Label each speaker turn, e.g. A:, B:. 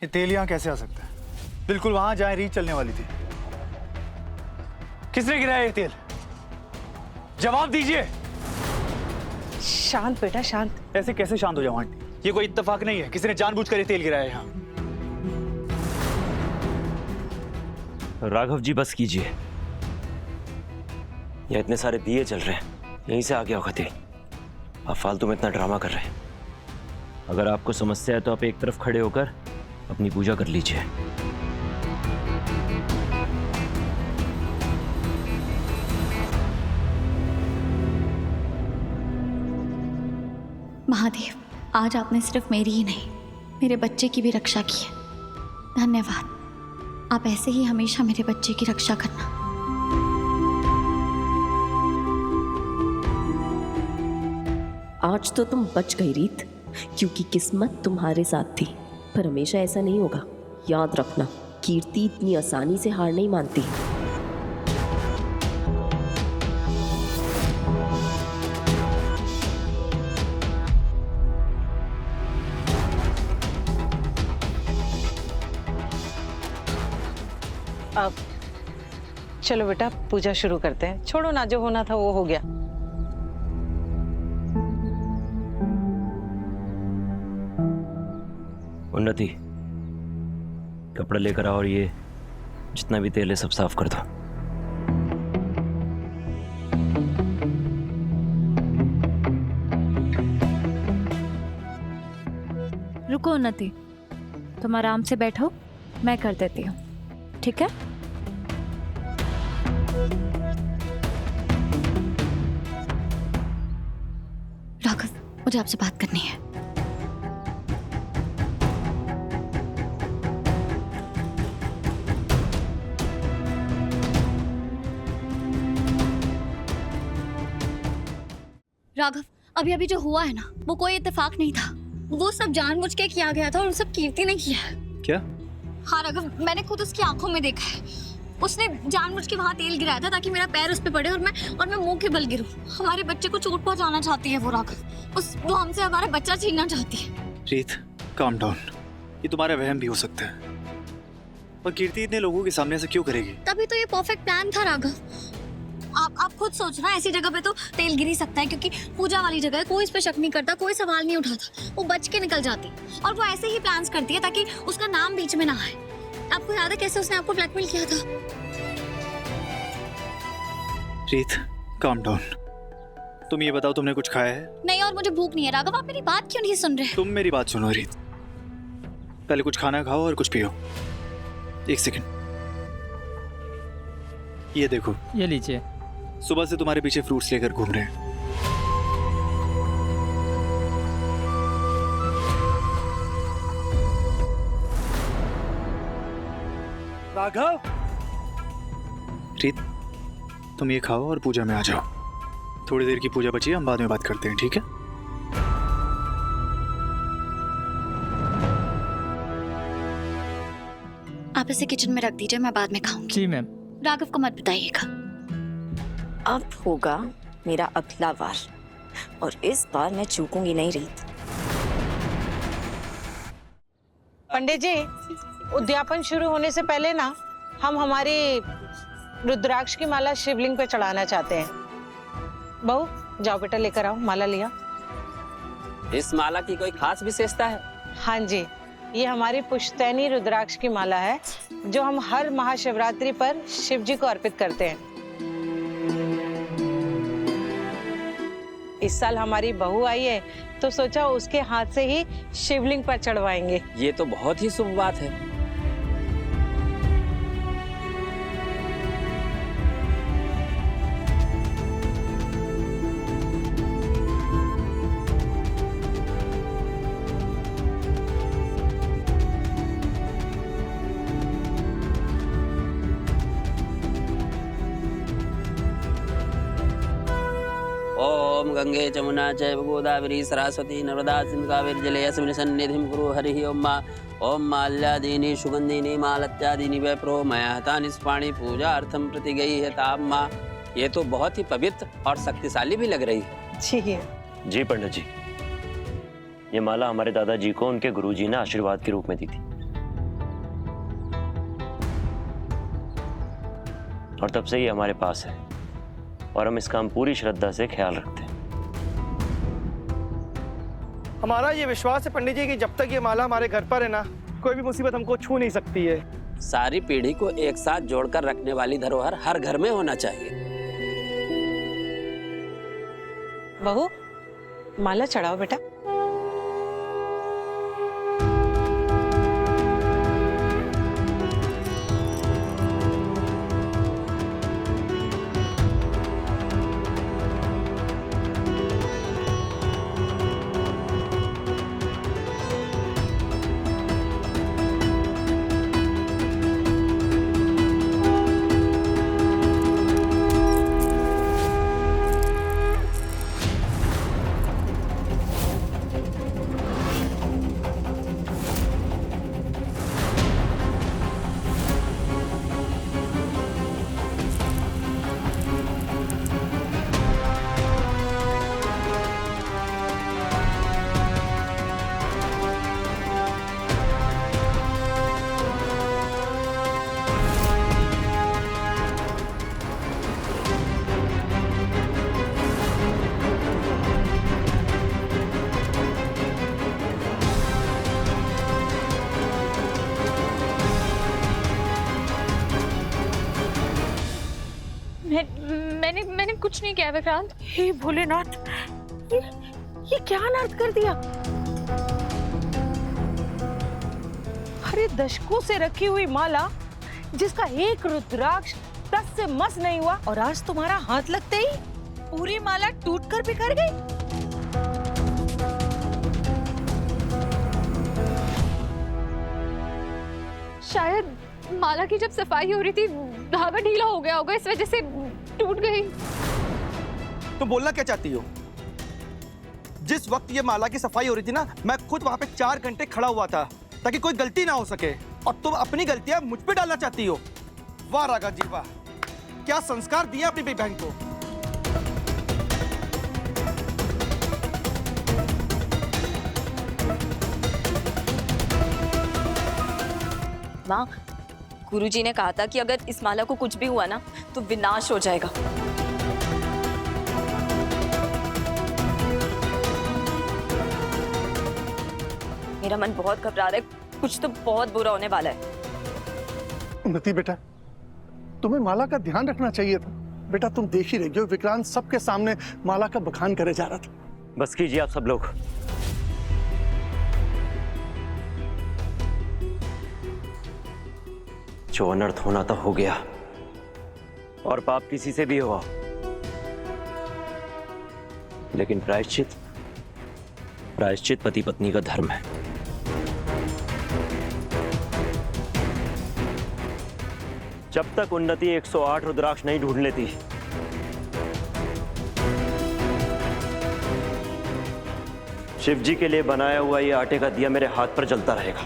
A: ये तेल यहाँ कैसे आ सकता है? बिल्कुल वहां जहाँ रीत चलने वाली थी। किसने गिराया ये तेल? जवाब दीजिए।
B: शांत बेटा शांत।
A: ऐसे कैसे शांत हो जाओ आंटी? ये कोई इत्तेफाक नहीं है, किसी ने जानबूझकर ये तेल गिराया यहाँ।
C: राघव जी बस कीजिए, यहाँ इतने सारे दिए चल रहे हैं, यहीं से आ गया होगा तेल। आप फालतू में इतना ड्रामा कर रहे हैं। अगर आपको समस्या है तो आप एक तरफ खड़े होकर अपनी पूजा कर लीजिए।
D: महादेव, आज आपने सिर्फ मेरी ही नहीं, मेरे बच्चे की भी रक्षा की है। धन्यवाद। आप ऐसे ही हमेशा मेरे बच्चे की रक्षा करना।
E: आज तो तुम बच गई रीत, क्योंकि किस्मत तुम्हारे साथ थी। पर हमेशा ऐसा नहीं होगा, याद रखना। कीर्ति इतनी आसानी से हार नहीं मानती।
B: अब चलो बेटा पूजा शुरू करते हैं। छोड़ो ना, जो होना था वो हो गया।
C: उन्नति, कपड़ा लेकर आओ और ये जितना भी तेल है सब साफ कर दो।
F: रुको उन्नति, तुम आराम से बैठो, मैं कर देती हूँ, ठीक है?
D: राघव, मुझे आपसे बात करनी है। राघव, अभी अभी जो हुआ है ना, वो कोई इत्तेफाक नहीं था। वो सब जानबूझ के किया गया था और वो सब कीर्ति ने किया है।
A: क्या?
D: हाँ राघव, मैंने खुद उसकी आंखों में देखा है। उसने जानबूझ के वहां तेल गिराया था ताकि मेरा पैर उस पे पड़े और मैं मुंह के बल गिरूं। हमारे बच्चे को चोट पहुंचाना चाहती है वो राघव। वो हमसे हमारा बच्चा छीनना चाहती है।
A: रीत, काम डाउन। ये तुम्हारा वहम भी हो सकता है, पर कीर्ति इतने लोगों के सामने ऐसा क्यों करेगी?
D: तभी तो ये परफेक्ट प्लान था राघव। आप खुद सोचना, ऐसी जगह पे तो तेल गिर ही सकता है क्योंकि पूजा वाली जगह है, कोई इस पे शक नहीं करता, कोई सवाल नहीं उठाता। वो बच के निकल जाती और वो ऐसे ही प्लान्स करती है ताकि उसका नाम बीच में ना आए। आपको याद है कैसे उसने आपको ब्लैकमेल किया था?
A: रीत, काम डाउन। तुम ये बताओ, तुमने कुछ खाया है?
D: नहीं, और मुझे भूख नहीं है। राघव, आप मेरी बात क्यों नहीं सुन रहे?
A: तुम मेरी बात सुनो रीत, पहले कुछ खाना खाओ और कुछ पियो। एक सेकंड, ये देखो,
G: ये लीजिए।
A: सुबह से तुम्हारे पीछे फ्रूट्स लेकर घूम रहे हैं। राघव! रीत, तुम ये खाओ और पूजा में आ जाओ। थोड़ी देर की पूजा बची है, हम बाद में बात करते हैं, ठीक है?
D: आप इसे किचन में रख दीजिए, मैं बाद में खाऊंगी।
G: जी मैम।
D: राघव को मत बताइएगा।
E: अब होगा मेरा अगला वार, और इस बार मैं चूकूंगी नहीं रीत।
B: पंडित जी, उद्यापन शुरू होने से पहले ना हम हमारी रुद्राक्ष की माला शिवलिंग पे चढ़ाना चाहते हैं। बहू, जाओ बेटा लेकर आओ, माला लिया।
H: इस माला की कोई खास विशेषता है?
B: हाँ जी, ये हमारी पुश्तैनी रुद्राक्ष की माला है जो हम हर महाशिवरात्रि पर शिव जी को अर्पित करते हैं। इस साल हमारी बहू आई है तो सोचा उसके हाथ से ही शिवलिंग पर चढ़वाएंगे।
H: ये तो बहुत ही शुभ बात है। ओम गंगे जमुना चैव गोदावरी सरस्वती नर्मदा सिंधु कावेरी जलेऽस्मिन् सन्निधिं कुरु हरिः ओम माल्यादीनि सुगंधिनी मालत्यादीनि वै प्रोमया तानि स्पाणि पूजार्थं प्रति गई है ताम्मा। ये तो बहुत ही पवित्र और शक्तिशाली भी लग रही है।
C: जी पंडित जी, ये माला हमारे दादाजी को उनके गुरुजी ने आशीर्वाद के रूप में दी थी। और तब से ये हमारे पास है और हम इसका हम पूरी श्रद्धा से ख्याल रखते हैं।
G: हमारा ये विश्वास है पंडित जी कि जब तक ये माला हमारे घर पर है ना, कोई भी मुसीबत हमको छू नहीं सकती है।
H: सारी पीढ़ी को एक साथ जोड़कर रखने वाली धरोहर हर घर में होना चाहिए।
B: बहू, माला चढ़ाओ बेटा।
F: मैंने कुछ नहीं किया विक्रांत।
B: हे भोलेनाथ, ये क्या अनर्थ कर दिया? अरे दशकों से रखी हुई माला जिसका एक रुद्राक्ष 10 से मस नहीं हुआ, और आज तुम्हारा हाथ लगते ही पूरी माला टूटकर बिखर गई।
F: शायद माला की जब सफाई हो रही थी धागा ढीला हो गया होगा, इस वजह से टूट गई।
G: तुम बोलना क्या चाहती हो? जिस वक्त ये माला की सफाई हो रही थी ना, मैं खुद वहां पे 4 घंटे खड़ा हुआ था ताकि कोई गलती ना हो सके, और तुम अपनी गलतियां मुझ पे डालना चाहती हो। वाह राघव जी वाह, क्या संस्कार दिया अपनी बहन को।
I: माँ, गुरुजी ने कहा था कि अगर इस माला को कुछ भी हुआ ना तो विनाश हो जाएगा। मेरा मन बहुत घबरा रहा है, कुछ तो बहुत बुरा होने वाला है।
J: उन्नति बेटा, तुम्हें माला का ध्यान रखना चाहिए था। बेटा तुम देख ही रही हो, विक्रांत सबके सामने माला का बखान करे जा रहा था।
C: बस कीजिए आप सब लोग। जो अनर्थ होना था हो गया, और पाप किसी से भी हुआ, लेकिन प्रायश्चित पति पत्नी का धर्म है। जब तक उन्नति 108 रुद्राक्ष नहीं ढूंढ लेती, शिव जी के लिए बनाया हुआ ये आटे का दिया मेरे हाथ पर जलता रहेगा।